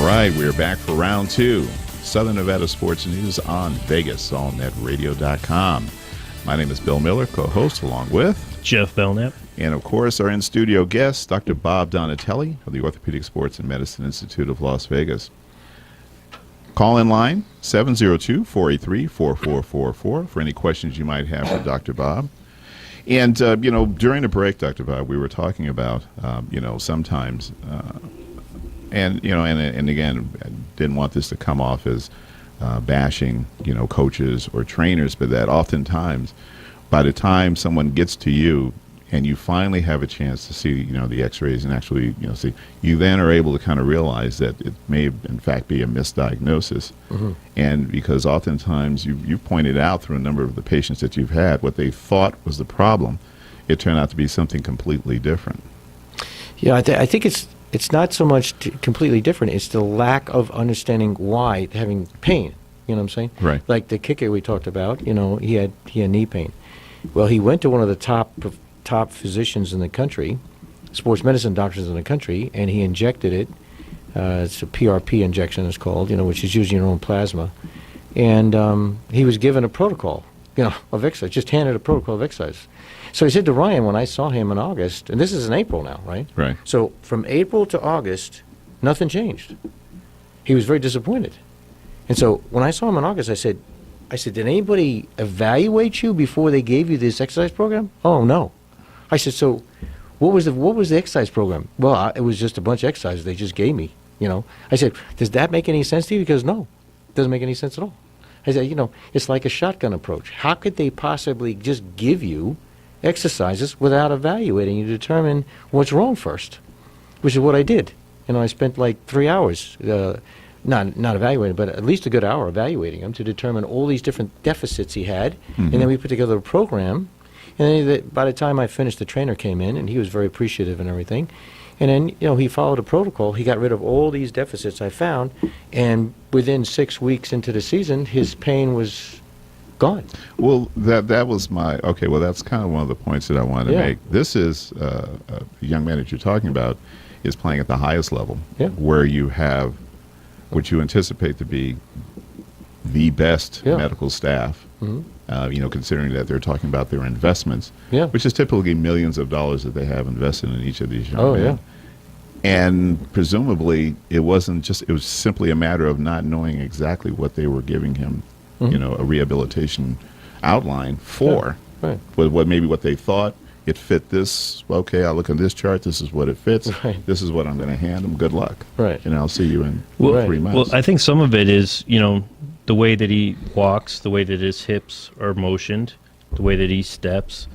right, we're back for round two. Southern Nevada Sports News on Vegas, allnetradio.com. My name is Bill Miller, co-host, along with Jeff Belknap. And, of course, our in-studio guest, Dr. Bob Donatelli of the Orthopedic Sports and Medicine Institute of Las Vegas. Call-in line, 702-483-4444 for any questions you might have for Dr. Bob. And, during the break, Dr. Bob, we were talking about, sometimes, and again, I didn't want this to come off as bashing, coaches or trainers, but that oftentimes, by the time someone gets to you and you finally have a chance to see, the x-rays and actually, see, you then are able to kind of realize that it may, in fact, be a misdiagnosis. Mm-hmm. And because oftentimes you've pointed out through a number of the patients that you've had, what they thought was the problem, it turned out to be something completely different. Yeah, I think it's not so much completely different. It's the lack of understanding why having pain. You know what I'm saying? Right. Like the kicker we talked about. he had knee pain. Well, he went to one of the top physicians in the country, sports medicine doctors in the country, and he injected it. It's a PRP injection, it's called. Which is using your own plasma. And he was given a protocol, of exercise. Just handed a protocol of exercise. So he said to Ryan when I saw him in August, and this is in April now, right? Right. So from April to August, nothing changed. He was very disappointed. And so when I saw him in August, I said, did anybody evaluate you before they gave you this exercise program? Oh, no. I said, so what was the exercise program? Well, it was just a bunch of exercises they just gave me, I said, does that make any sense to you? Because no, it doesn't make any sense at all. I said, it's like a shotgun approach. How could they possibly just give you exercises without evaluating you to determine what's wrong first? Which is what I did. I spent like 3 hours, not evaluating, but at least a good hour evaluating him to determine all these different deficits he had. Mm-hmm. And then we put together a program. And then by the time I finished, the trainer came in, and he was very appreciative and everything. And then, he followed a protocol. He got rid of all these deficits I found. And within 6 weeks into the season, his pain was gone. Well, that was my, okay, well, that's kind of one of the points that I wanted to make. This is, a young man that you're talking about is playing at the highest level, where you have what you anticipate to be the best medical staff. Mm-hmm. Considering that they're talking about their investments, which is typically millions of dollars that they have invested in each of these young men. Yeah. And presumably it was simply a matter of not knowing exactly what they were giving him, a rehabilitation outline for. Yeah. Right. What they thought it fit this. Okay, I look at this chart. This is what it fits. Right. This is what I'm going to hand them. Good luck. Right. And I'll see you in 3 months. Well, I think some of it is, the way that he walks, the way that his hips are motioned, the way that he steps.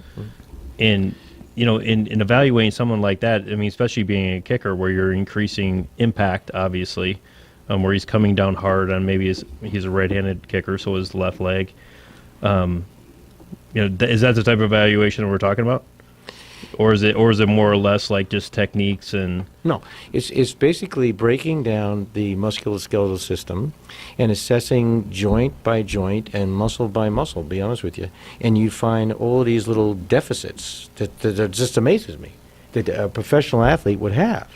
And, in evaluating someone like that, I mean, especially being a kicker where you're increasing impact, obviously, where he's coming down hard on maybe he's a right-handed kicker, so his left leg. Is that the type of evaluation that we're talking about? Or is it more or less like just techniques and? No, it's basically breaking down the musculoskeletal system and assessing joint by joint and muscle by muscle, to be honest with you. And you find all these little deficits that just amazes me that a professional athlete would have.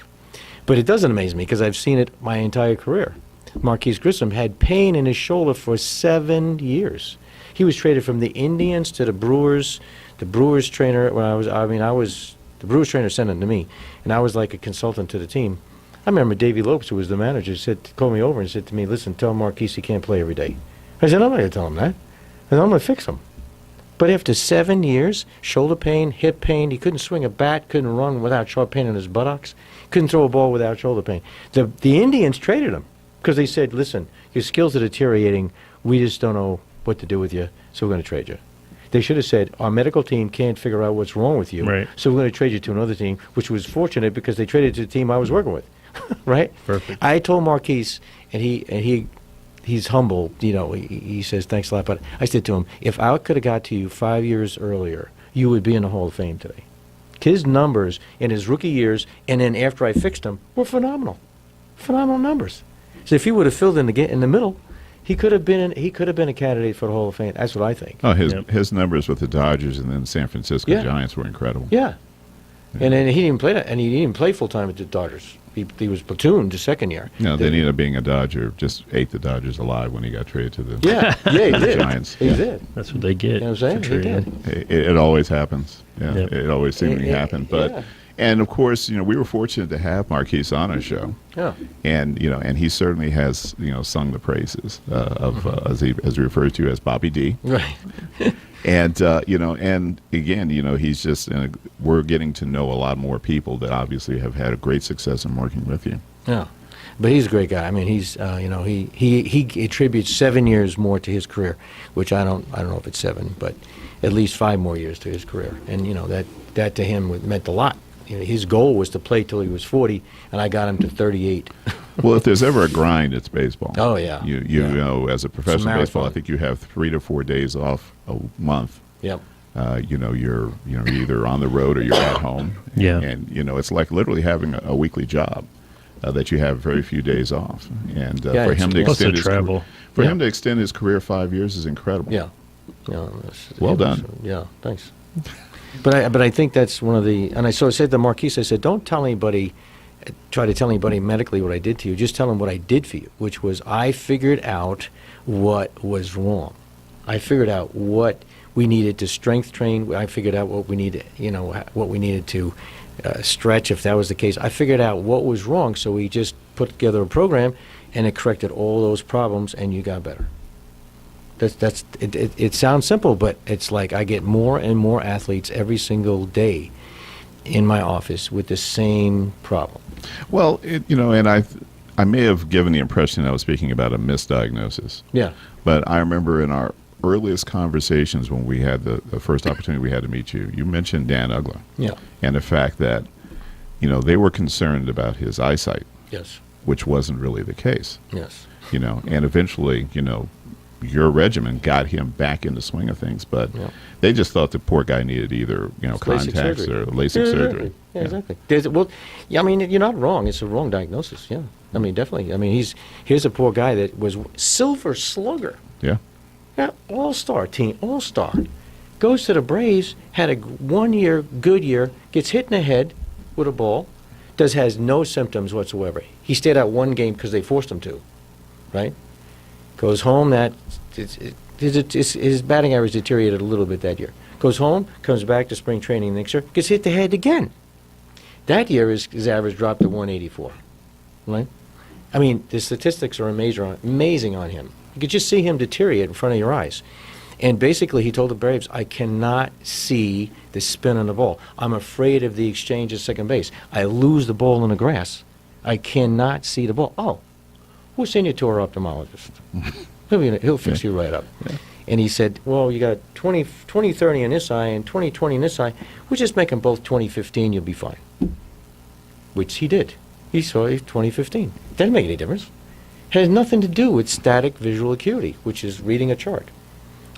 But it doesn't amaze me because I've seen it my entire career. Marquise Grissom had pain in his shoulder for 7 years. He was traded from the Indians to the Brewers. The Brewers trainer, the Brewers trainer sent him to me, and I was like a consultant to the team. I remember Davey Lopes, who was the manager, called me over and said to me, listen, tell Marquise he can't play every day. I said, I'm not going to tell him that. I said, I'm going to fix him. But after 7 years, shoulder pain, hip pain, he couldn't swing a bat, couldn't run without sharp pain in his buttocks, couldn't throw a ball without shoulder pain. The Indians traded him because they said, listen, your skills are deteriorating. We just don't know what to do with you, so we're going to trade you. They should have said, our medical team can't figure out what's wrong with you, right, so we're going to trade you to another team, which was fortunate because they traded to the team I was working with, right? Perfect. I told Marquise, and he's humble, he says, thanks a lot, but I said to him, if I could have got to you 5 years earlier, you would be in the Hall of Fame today. His numbers in his rookie years, and then after I fixed him, were phenomenal. Phenomenal numbers. So if he would have filled in the middle, he could have been a candidate for the Hall of Fame. That's what I think. Oh, his numbers with the Dodgers and then San Francisco Giants were incredible. Yeah. And then he didn't even play that, and he didn't even play full time at the Dodgers. He was platooned the second year. No, then he ended up being a Dodger. Just ate the Dodgers alive when he got traded to the Yeah, he did. Giants. He Yeah. did. That's what they get. You know what I'm saying? for He did. trading. It always happens. Yeah, Yep. it always seemingly happens. But yeah. and of course, we were fortunate to have Marquise on our show, Yeah. and and he certainly has sung the praises of as he refers to as Bobby D. Right. And and again, he's just we're getting to know a lot more people that obviously have had a great success in working with you. Yeah. But he's a great guy. I mean, he's he attributes 7 years more to his career, which I don't know if it's 7, but at least 5 more years to his career. And that to him meant a lot. His goal was to play till he was 40, and I got him to 38. Well, if there's ever a grind, it's baseball. Oh, yeah. You know, as a professional baseball, I marathon. think you have 3 to 4 days off a month. Yep. You're either on the road or you're at home. Yeah. And it's like literally having a weekly job that you have very few days off. And Yeah, for it's- him to Plus extend the his travel. for Yeah. him to extend his career 5 years is incredible. Yeah. Well done. Yeah, thanks. But I think that's one of the, and I said to Marquise, I said, don't tell anybody, try to tell anybody medically what I did to you. Just tell them what I did for you, which was I figured out what was wrong. I figured out what we needed to strength train. I figured out what we needed, what we needed to stretch if that was the case. I figured out what was wrong, so we just put together a program, and it corrected all those problems, and you got better. It sounds simple, but it's like I get more and more athletes every single day in my office with the same problem. Well, and I may have given the impression I was speaking about a misdiagnosis. Yeah. But I remember in our earliest conversations when we had the first opportunity we had to meet you, you mentioned Dan Ugla. Yeah. And the fact that, they were concerned about his eyesight, Yes. which wasn't really the case. Yes. And eventually, your regimen got him back in the swing of things, but Yeah. they just thought the poor guy needed either, LASIK contacts surgery. or LASIK Yeah, surgery. Yeah, exactly. I mean, you're not wrong. It's a wrong diagnosis. Yeah. I mean, definitely. I mean, here's a poor guy that was silver slugger. Yeah. Yeah, all-star team, all-star. Goes to the Braves, had a 1 year, good year, gets hit in the head with a ball, has no symptoms whatsoever. He stayed out one game because they forced him to, right? Goes home, his batting average deteriorated a little bit that year. Goes home, comes back to spring training next year, gets hit the head again. That year, his average dropped to 184, right? I mean, the statistics are amazing on him. You could just see him deteriorate in front of your eyes. And basically, he told the Braves, I cannot see the spin on the ball. I'm afraid of the exchange at second base. I lose the ball in the grass. I cannot see the ball. Oh, we'll send you to our ophthalmologist. He'll fix you right up. Yeah. And he said, well, you got 20/30 in this eye and 20/20 in this eye. We'll just make them both 20/15. You'll be fine. Which he did. He saw 20/15. Doesn't make any difference. Has nothing to do with static visual acuity, which is reading a chart.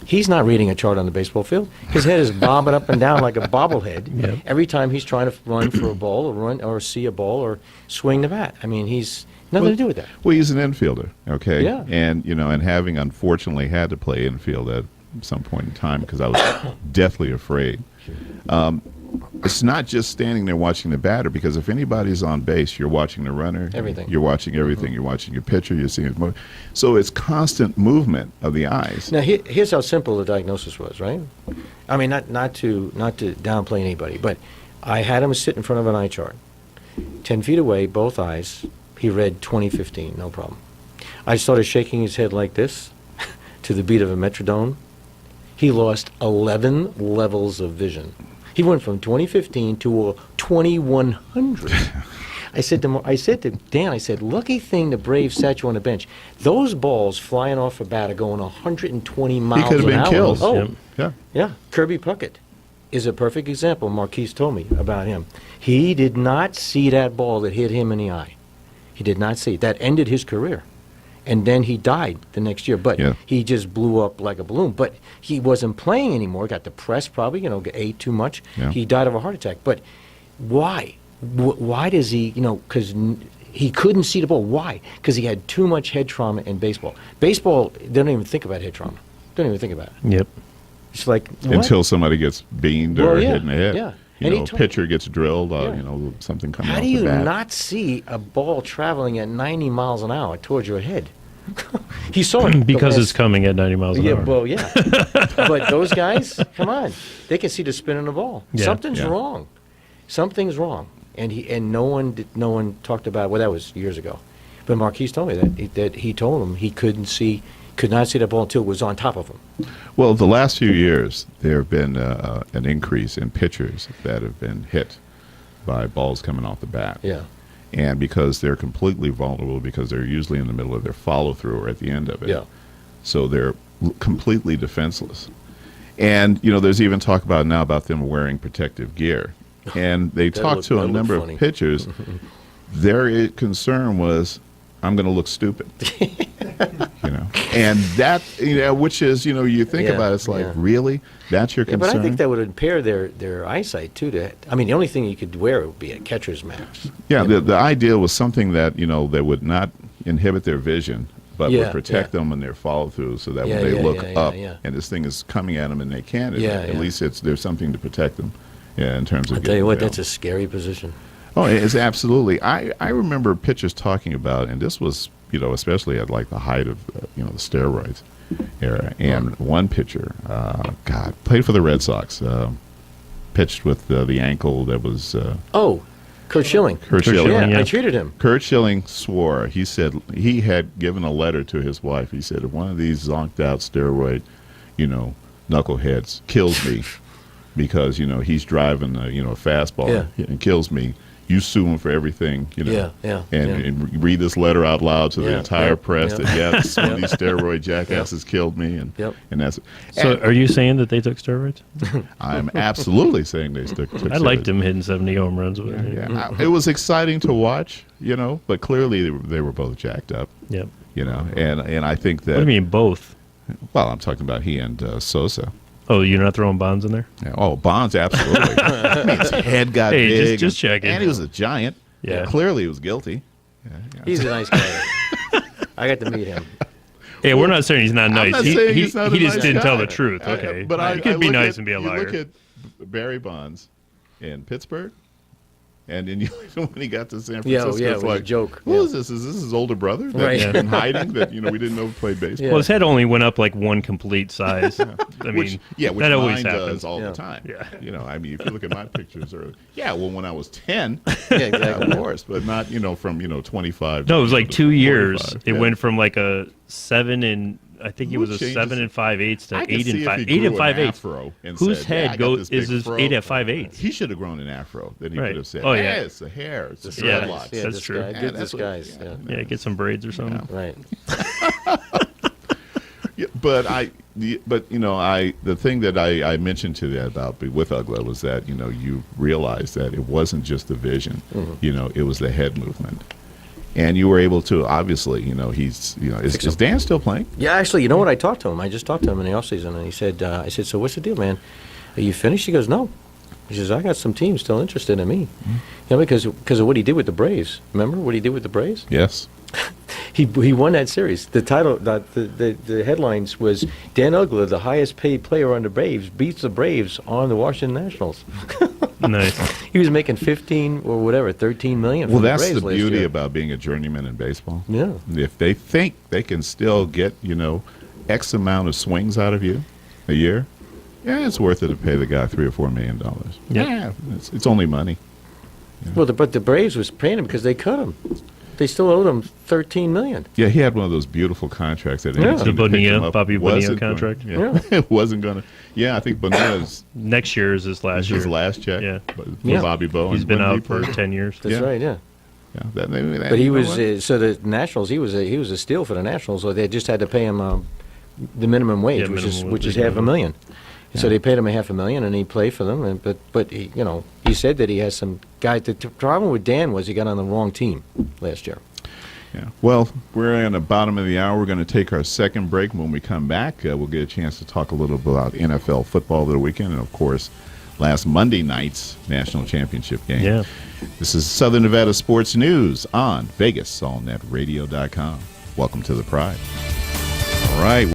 He's not reading a chart on the baseball field. His head is bobbing up and down like a bobblehead Yep. every time he's trying to run for a ball or see a ball or swing the bat. I mean, he's nothing to do with that. Well, he's an infielder, okay? Yeah. And, and having unfortunately had to play infield at some point in time because I was deathly afraid. It's not just standing there watching the batter, because if anybody's on base, you're watching the runner. Everything. You're watching everything. You're watching your pitcher. You're seeing his motion. So it's constant movement of the eyes. Now, here's how simple the diagnosis was, right? I mean, not to downplay anybody, but I had him sit in front of an eye chart. 10 feet away, both eyes, he read 20/15, no problem. I started shaking his head like this to the beat of a metronome. He lost 11 levels of vision. He went from 20/15 to a 2100. I said to Dan, I said, lucky thing the Braves sat you on the bench. Those balls flying off a bat are going 120 He miles could have an been hour. killed. Oh, Yep. Yeah. yeah. Kirby Puckett is a perfect example. Marquise told me about him. He did not see that ball that hit him in the eye. He did not see it. That ended his career. And then he died the next year. But Yeah. he just blew up like a balloon. But he wasn't playing anymore. Got depressed probably, ate too much. Yeah. He died of a heart attack. But why? Why does he, because he couldn't see the ball. Why? Because he had too much head trauma in baseball. Baseball, they don't even think about head trauma. Don't even think about it. Yep. It's like, what? Until somebody gets beamed or Well, yeah, hit in the head. yeah. And he pitcher gets drilled, Yeah. something coming How off do the you bat. not see a ball traveling at 90 miles an hour towards your head? He saw it. Because the it's coming at 90 miles an Yeah, hour. well, yeah. But those guys, come on, they can see the spin in the ball. Yeah. Something's Yeah. wrong. Something's wrong. And no one talked about. Well, that was years ago. But Marquise told me that he told him he could not see the ball until it was on top of him. Well, the last few years, there have been an increase in pitchers that have been hit by balls coming off the bat. Yeah. And because they're completely vulnerable, because they're usually in the middle of their follow-through or at the end of it. Yeah. So they're completely defenseless. And, there's even talk about now about them wearing protective gear. And they talked to a number of pitchers. Their concern was, I'm going to look stupid. And that, which is, you think Yeah, about it, it's like, yeah. really? That's your Yeah, concern? but I think that would impair their eyesight too. The only thing you could wear would be a catcher's mask. Yeah, the idea was something that, that would not inhibit their vision, but Yeah, would protect yeah. them in their follow-through so that Yeah, when they yeah, look yeah, yeah, up yeah. and this thing is coming at them and they can't, Yeah, at yeah. least there's something to protect them in terms of I'll tell you getting what, down. that's a scary position. Oh, it's absolutely. I remember pitchers talking about, and this was, especially at like the height of, the steroids era. And one pitcher, played for the Red Sox, pitched with the ankle that was Oh, Kurt Schilling. Kurt Schilling. Yeah, yeah. I treated him. Kurt Schilling swore. He said he had given a letter to his wife. He said, if one of these zonked out steroid, knuckleheads kills me because, he's driving a fastball and kills me, you sue him for everything, Yeah, yeah, and read this letter out loud to the Yeah, entire yeah, press yeah. that, yes, one of these steroid jackasses killed me. And, Yep. and that's So and are you saying that they took steroids? I'm absolutely saying they took I liked steroids. them hitting 70 home runs with it. Yeah, it was exciting to watch, but clearly they were both jacked up, Yep. and I think that. What do you mean both? Well, I'm talking about he and Sosa. Oh, you're not throwing Bonds in there? Yeah, oh, Bonds, absolutely. I mean, his head got Hey, big. just checking. And he was a giant. Yeah. Clearly, he was guilty. He's a nice guy. I got to meet him. Hey, we're not saying he's not I'm nice. not he saying he, he's not he a just nice didn't tell guy. the truth. Okay. But You could be look nice at- and be a You liar. look at Barry Bonds in Pittsburgh, and then when he got to San Yeah, Francisco, yeah, it's it was a like, joke. Who Yeah. is this? Is this his older brother that's Right. been hiding that we didn't know played baseball? Yeah. Well, his head only went up like one complete size. I mean, Which that always mine happens. does all Yeah. the time. Yeah. I mean, if you look at my pictures, when I was 10, Yeah, exactly. of course, but not, from, 25. No, it was like 2 years. 45. It Yeah. went from like a 7 and I think it was a Changes. 7 and 5/8 to I could 8 see and if 5 he 8 grew and an 5/8. afro and Whose said, head "Yeah, I got goes this is big this fro." 8 at 5/8? He should have grown an afro. Then he Right. could have said, Oh, "Yeah, yeah. it's the hair, it's the Yeah. dreadlocks." Yeah, That's this true. guy, Yeah, good that's what- disguise. yeah. Yeah, get some braids or something. Right. Yeah, but the thing that I mentioned to that about with Ugla was that you realized that it wasn't just the vision, it was the head movement, and you were able to obviously is Dan still playing? Yeah, actually, you know what? I talked to him. I just talked to him in the offseason, and he said, I said, so what's the deal, man? Are you finished? He goes, no. He says, I got some teams still interested in me. Because of what he did with the Braves. Remember what he did with the Braves? Yes. He won that series. The title, the headlines was Dan Ugla, the highest paid player on the Braves, beats the Braves on the Washington Nationals. Nice. He was making 15 or whatever, 13 million. For Well, the that's Braves the last beauty year. about being a journeyman in baseball. Yeah. If they think they can still get X amount of swings out of you a year, yeah, it's worth it to pay the guy $3 or $4 million. Yep. Yeah, it's only money. Well, but the Braves was paying him because they cut him. They still owed him 13 million. Yeah, he had one of those beautiful contracts that Yeah. any team The that picked Bonilla, him up Bobby Bonilla wasn't going- contract? Yeah, it wasn't going to. Yeah, I think Bonilla's Next year is his last his year. last check. Yeah. For Yeah. Bobby Bo. He's and been when out he for played- 10 years. That's Yeah. right, yeah. Yeah, But he you know was what? so the Nationals. He was a steal for the Nationals. So they just had to pay him the minimum wage, Yeah, minimum which is wage, $500,000. So Yeah. they paid him $500,000, and he played for them. And, but he, he said that he has some guys. The problem with Dan was he got on the wrong team last year. Yeah. Well, we're in the bottom of the hour. We're going to take our second break. When we come back, we'll get a chance to talk a little bit about NFL football of the weekend, and of course, last Monday night's national championship game. Yeah. This is Southern Nevada Sports News on VegasAllNetRadio.com. Welcome to the Pride. All right.